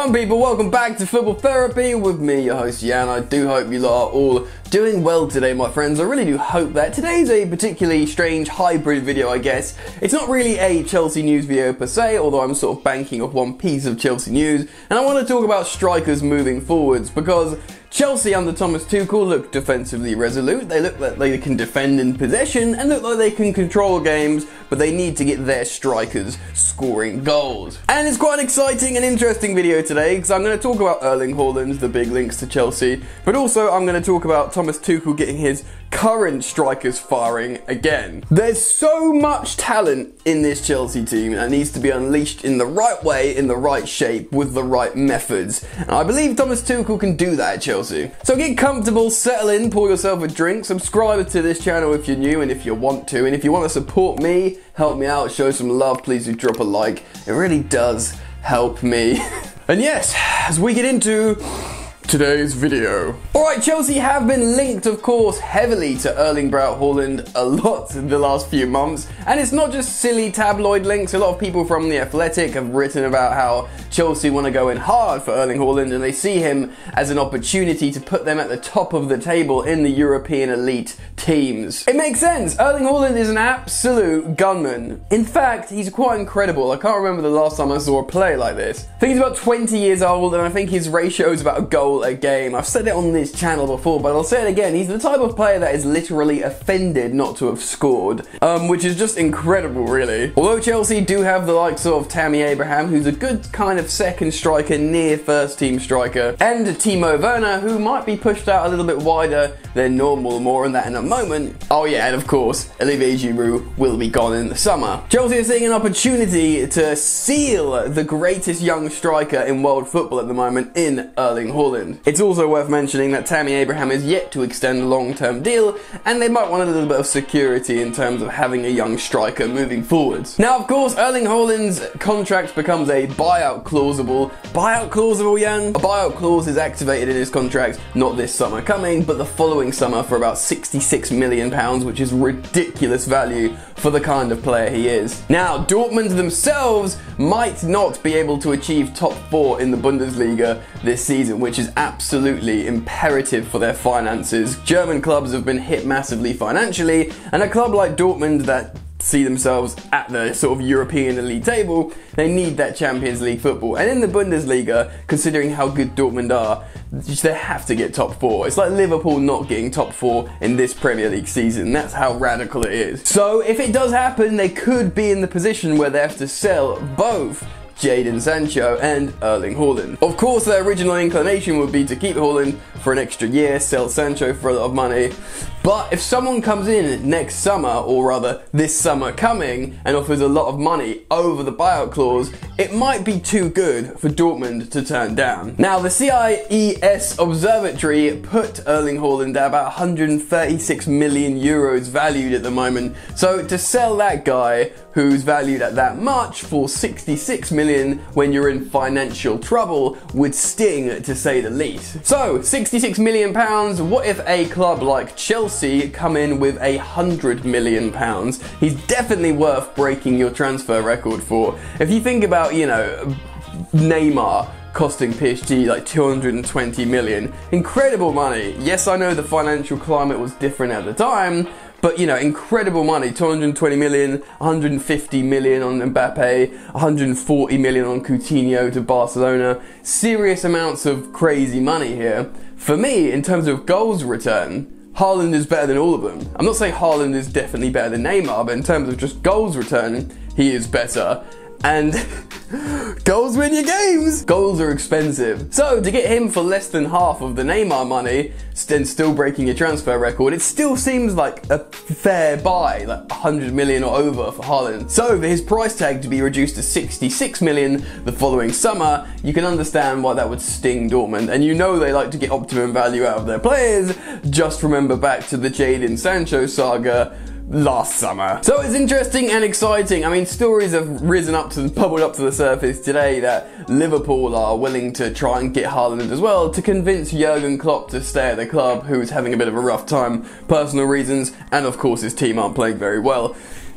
What's going on, people? Welcome back to Football Therapy with me, your host Jan. I do hope you lot are all doing well today, my friends. I really do hope that. Today's a particularly strange hybrid video, I guess. It's not really a Chelsea news video per se, although I'm sort of banking off one piece of Chelsea news, and I want to talk about strikers moving forwards, because Chelsea under Thomas Tuchel look defensively resolute. They look like they can defend in possession and look like they can control games, but they need to get their strikers scoring goals. And it's quite an exciting and interesting video today, because I'm going to talk about Erling Haaland, the big links to Chelsea, but also I'm going to talk about Thomas Tuchel getting his current strikers firing again. There's so much talent in this Chelsea team that needs to be unleashed in the right way, in the right shape, with the right methods. And I believe Thomas Tuchel can do that at Chelsea. So get comfortable, settle in, pour yourself a drink, subscribe to this channel if you're new and if you want to. And if you want to support me, help me out, show some love, please do drop a like. It really does help me. And yes, as we get into today's video. Alright, Chelsea have been linked, of course, heavily to Erling Braut Haaland a lot in the last few months. And it's not just silly tabloid links. A lot of people from The Athletic have written about how Chelsea want to go in hard for Erling Haaland and they see him as an opportunity to put them at the top of the table in the European elite teams. It makes sense. Erling Haaland is an absolute gunman. In fact, he's quite incredible. I can't remember the last time I saw a play like this. I think he's about 20 years old and I think his ratio is about a goal a game. I've said it on this channel before, but I'll say it again. He's the type of player that is literally offended not to have scored, which is just incredible, really. Although Chelsea do have the likes of Tammy Abraham, who's a good kind of second striker, near first team striker, and Timo Werner, who might be pushed out a little bit wider than normal. More on that in a moment. Oh yeah, and of course, Olivier Giroud will be gone in the summer. Chelsea are seeing an opportunity to seal the greatest young striker in world football at the moment in Erling Haaland. It's also worth mentioning that Tammy Abraham is yet to extend a long-term deal, and they might want a little bit of security in terms of having a young striker moving forwards. Now, of course, Erling Haaland's contract becomes a buyout clauseable. Buyout clauseable, Jan? A buyout clause is activated in his contract, not this summer coming, but the following summer for about £66 million, which is ridiculous value for the kind of player he is. Now, Dortmund themselves might not be able to achieve top 4 in the Bundesliga this season, which is absolutely imperative for their finances. German clubs have been hit massively financially, and a club like Dortmund that see themselves at the sort of European elite table, they need that Champions League football. And in the Bundesliga, considering how good Dortmund are, they have to get top 4. It's like Liverpool not getting top 4 in this Premier League season. That's how radical it is. So if it does happen, they could be in the position where they have to sell both Jadon Sancho and Erling Haaland. Of course, their original inclination would be to keep Haaland for an extra year, sell Sancho for a lot of money. But if someone comes in next summer, or rather this summer coming, and offers a lot of money over the buyout clause, it might be too good for Dortmund to turn down. Now, the CIES Observatory put Erling Haaland at about 136 million euros valued at the moment. So to sell that guy, who's valued at that much, for 66 million when you're in financial trouble, would sting, to say the least. So, 66 million pounds, what if a club like Chelsea come in with £100 million? He's definitely worth breaking your transfer record for. If you think about, you know, Neymar costing PSG like 220 million, incredible money. Yes, I know the financial climate was different at the time, but, you know, incredible money. 220 million, 150 million on Mbappe, 140 million on Coutinho to Barcelona. Serious amounts of crazy money here. For me, in terms of goals return, Haaland is better than all of them. I'm not saying Haaland is definitely better than Neymar, but in terms of just goals return, he is better. And goals win your games. Goals are expensive. So to get him for less than half of the Neymar money, and still breaking your transfer record, it still seems like a fair buy, like 100 million or over for Haaland. So for his price tag to be reduced to 66 million the following summer, you can understand why that would sting Dortmund. And you know they like to get optimum value out of their players. Just remember back to the Jadon Sancho saga last summer. So it's interesting and exciting. I mean, stories have bubbled up to the surface today that Liverpool are willing to try and get Haaland as well to convince Jurgen Klopp to stay at the club, who's having a bit of a rough time, personal reasons, and of course his team aren't playing very well.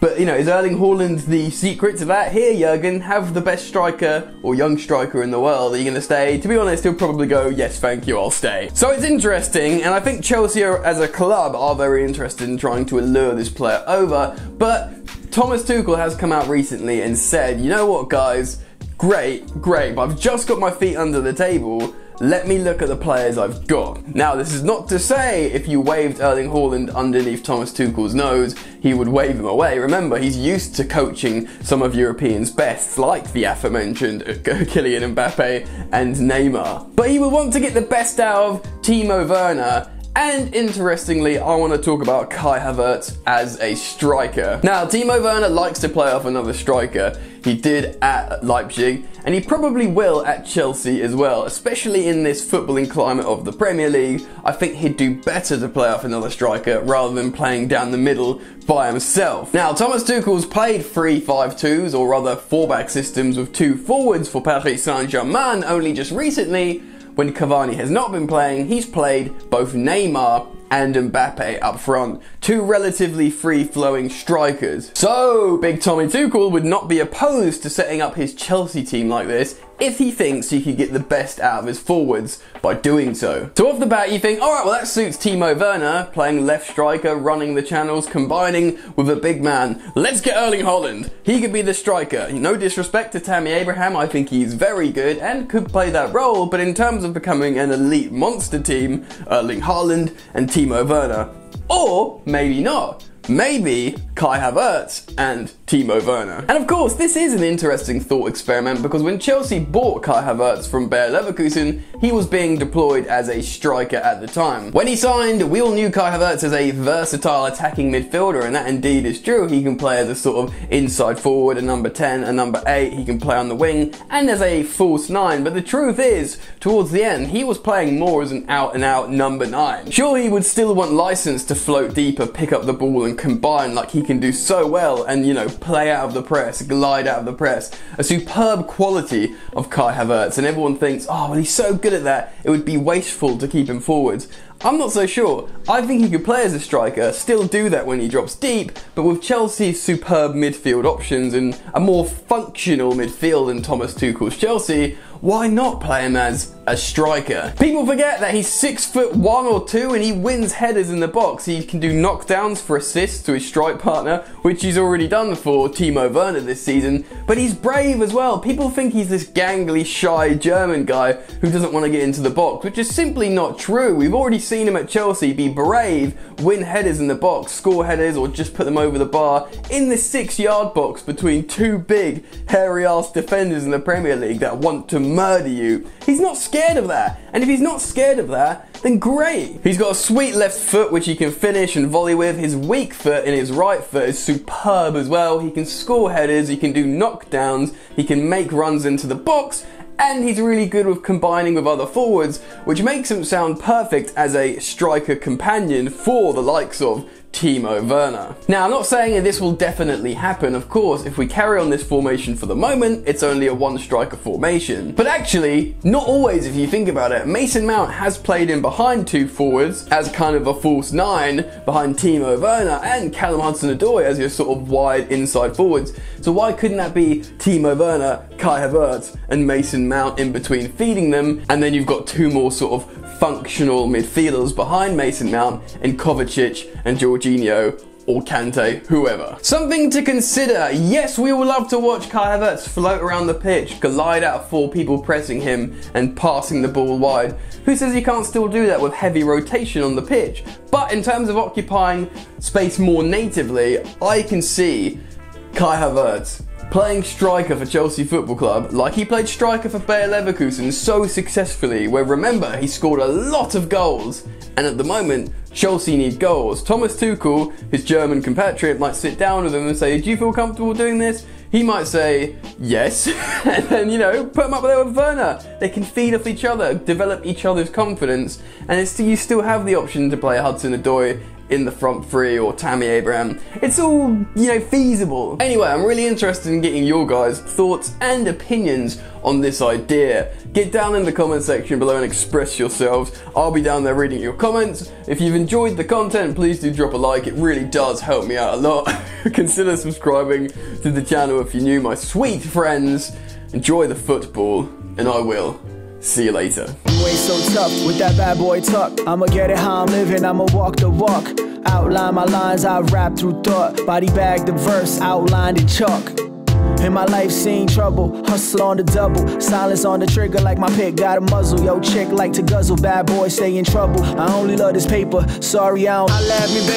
But, you know, is Erling Haaland the secret to that? Here, Jurgen, have the best striker or young striker in the world. Are you going to stay? To be honest, he'll probably go, yes, thank you, I'll stay. So it's interesting, and I think Chelsea as a club are very interested in trying to allure this player over. But Thomas Tuchel has come out recently and said, you know what, guys, great, but I've just got my feet under the table. Let me look at the players I've got. Now, this is not to say if you waved Erling Haaland underneath Thomas Tuchel's nose, he would wave him away. Remember, he's used to coaching some of Europeans' best, like the aforementioned Kylian Mbappe and Neymar. But he would want to get the best out of Timo Werner. And interestingly, I want to talk about Kai Havertz as a striker. Now, Timo Werner likes to play off another striker. He did at Leipzig, and he probably will at Chelsea as well, especially in this footballing climate of the Premier League. I think he'd do better to play off another striker rather than playing down the middle by himself. Now, Thomas Tuchel's played 3-5-2s, or rather 4-back systems with 2 forwards for Paris Saint-Germain only just recently. When Cavani has not been playing, he's played both Neymar and Mbappe up front, 2 relatively free-flowing strikers. So, Big Tommy Tuchel would not be opposed to setting up his Chelsea team like this if he thinks he could get the best out of his forwards by doing so. So off the bat you think, alright, well that suits Timo Werner, playing left striker, running the channels, combining with a big man. Let's get Erling Haaland. He could be the striker. No disrespect to Tammy Abraham, I think he's very good and could play that role, but in terms of becoming an elite monster team, Erling Haaland and Timo Werner. Or maybe not. Maybe Kai Havertz and Timo Werner. And of course, this is an interesting thought experiment because when Chelsea bought Kai Havertz from Bayer Leverkusen, he was being deployed as a striker at the time. When he signed, we all knew Kai Havertz as a versatile attacking midfielder, and that indeed is true. He can play as a sort of inside forward, a number 10, a number 8, he can play on the wing, and as a false 9. But the truth is, towards the end, he was playing more as an out-and-out number 9. Sure, he would still want license to float deeper, pick up the ball and combine like he can do so well and, you know, play out of the press, glide out of the press. A superb quality of Kai Havertz, and everyone thinks, oh, well, he's so good at that, it would be wasteful to keep him forwards. I'm not so sure. I think he could play as a striker, still do that when he drops deep, but with Chelsea's superb midfield options and a more functional midfield than Thomas Tuchel's Chelsea, why not play him as a striker? People forget that he's 6'1" or 2 and he wins headers in the box. He can do knockdowns for assists to his strike partner, which he's already done for Timo Werner this season, but he's brave as well. People think he's this gangly, shy German guy who doesn't want to get into the box, which is simply not true. We've already seen him at Chelsea be brave, win headers in the box, score headers or just put them over the bar in the 6-yard box between 2 big, hairy-ass defenders in the Premier League that want to murder you. He's not scared of that, and if he's not scared of that, then great. He's got a sweet left foot which he can finish and volley with. His weak foot in his right foot is superb as well. He can score headers, he can do knockdowns, he can make runs into the box, and he's really good with combining with other forwards, which makes him sound perfect as a striker companion for the likes of Timo Werner. Now, I'm not saying that this will definitely happen. Of course, if we carry on this formation for the moment, it's only a 1-striker formation. But actually, not always if you think about it. Mason Mount has played in behind 2 forwards as kind of a false 9 behind Timo Werner, and Callum Hudson-Odoi as your sort of wide inside forwards. So why couldn't that be Timo Werner, Kai Havertz and Mason Mount in between feeding them, and then you've got 2 more sort of functional midfielders behind Mason Mount and Kovacic and Jorginho or Kante, whoever. Something to consider. Yes, we will love to watch Kai Havertz float around the pitch, glide out of 4 people pressing him and passing the ball wide. Who says he can't still do that with heavy rotation on the pitch? But in terms of occupying space more natively, I can see Kai Havertz playing striker for Chelsea Football Club like he played striker for Bayer Leverkusen so successfully, where remember, he scored a lot of goals, and at the moment, Chelsea need goals. Thomas Tuchel, his German compatriot, might sit down with him and say, do you feel comfortable doing this? He might say, yes, and then, you know, put him up there with Werner. They can feed off each other, develop each other's confidence, and you still have the option to play Hudson-Odoi in the front three or Tammy Abraham. It's all, you know, feasible. Anyway, I'm really interested in getting your guys' thoughts and opinions on this idea. Get down in the comment section below and express yourselves. I'll be down there reading your comments. If you've enjoyed the content, please do drop a like. It really does help me out a lot. Consider subscribing to the channel if you're new, my sweet friends. Enjoy the football, and I will see you later. You ain't so tough with that bad boy tuck. I'ma get it how I'm living, I'ma walk the walk. Outline my lines, I rap through thought. Body bag the verse, outlined in chalk. In my life seen trouble, hustle on the double. Silence on the trigger like my pick got a muzzle. Yo chick like to guzzle, bad boy stay in trouble. I only love this paper, sorry I don't. I laugh me, baby.